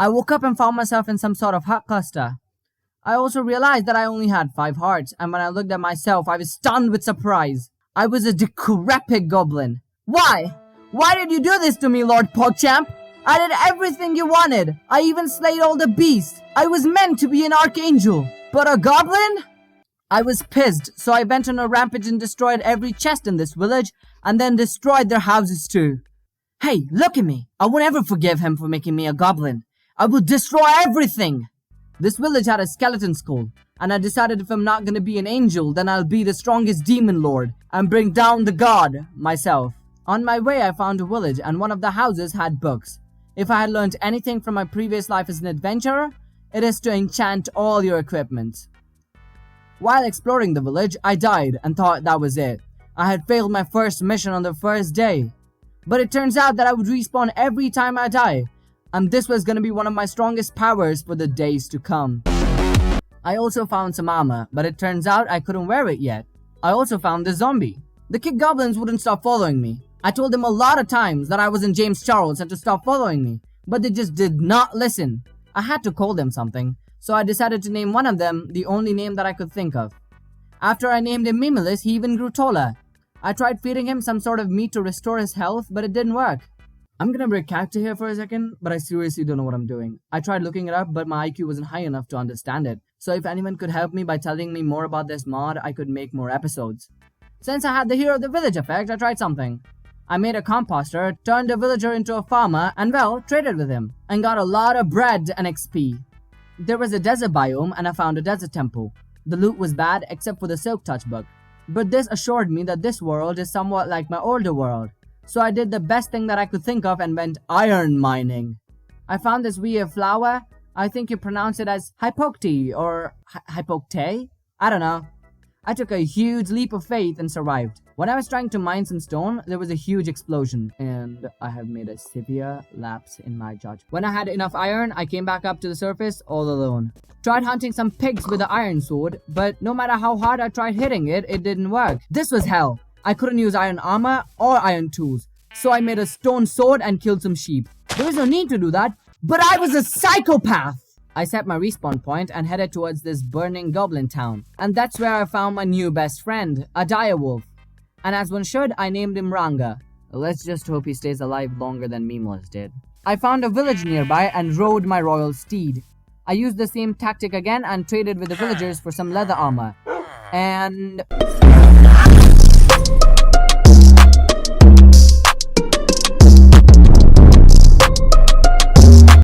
I woke up and found myself in some sort of hut cluster. I also realized that I only had 5 hearts, and when I looked at myself, I was stunned with surprise. I was a decrepit goblin. Why? Why did you do this to me, Lord POG-CHAMP? I did everything you wanted. I even slayed all the beasts. I was meant to be an archangel. But a goblin? I was pissed, so I went on a rampage and destroyed every chest in this village, and then destroyed their houses too. Hey, look at me. I won't ever forgive him for making me a goblin. I will destroy everything. This village had a skeleton skull, and I decided if I'm not gonna be an angel, then I'll be the strongest demon lord and bring down the god myself. On my way, I found a village, and one of the houses had books. If I had learned anything from my previous life as an adventurer, it is to enchant all your equipment. While exploring the village, I died and thought that was it. I had failed my first mission on the first day. But it turns out that I would respawn every time I die, and this was gonna be one of my strongest powers for the days to come. I also found some armor, but it turns out I couldn't wear it yet. I also found the zombie. The kid goblins wouldn't stop following me. I told them a lot of times that I wasn't James Charles and to stop following me, but they just did not listen. I had to call them something, so I decided to name one of them the only name that I could think of. After I named him Mimulus, he even grew taller. I tried feeding him some sort of meat to restore his health, but it didn't work. I'm gonna break character here for a second, but I seriously don't know what I'm doing. I tried looking it up, but my IQ wasn't high enough to understand it. So if anyone could help me by telling me more about this mod, I could make more episodes. Since I had the hero of the village effect, I tried something. I made a composter, turned a villager into a farmer, and well, traded with him, and got a lot of bread and XP. There was a desert biome, and I found a desert temple. The loot was bad, except for the Silk Touch book. But this assured me that this world is somewhat like my older world. So I did the best thing that I could think of and went iron mining. I found this weird flower. I think you pronounce it as hypocte or hypocte? I don't know. I took a huge leap of faith and survived. When I was trying to mine some stone, there was a huge explosion, and I have made a severe lapse in my judgment. When I had enough iron, I came back up to the surface all alone. Tried hunting some pigs with the iron sword, but no matter how hard I tried hitting it, it didn't work. This was hell. I couldn't use iron armor or iron tools, so I made a stone sword and killed some sheep. There was no need to do that, but I was a psychopath! I set my respawn point and headed towards this burning goblin town, and that's where I found my new best friend, a direwolf. And as one should, I named him Ranga. Let's just hope he stays alive longer than Mimulus did. I found a village nearby and rode my royal steed. I used the same tactic again and traded with the villagers for some leather armor. And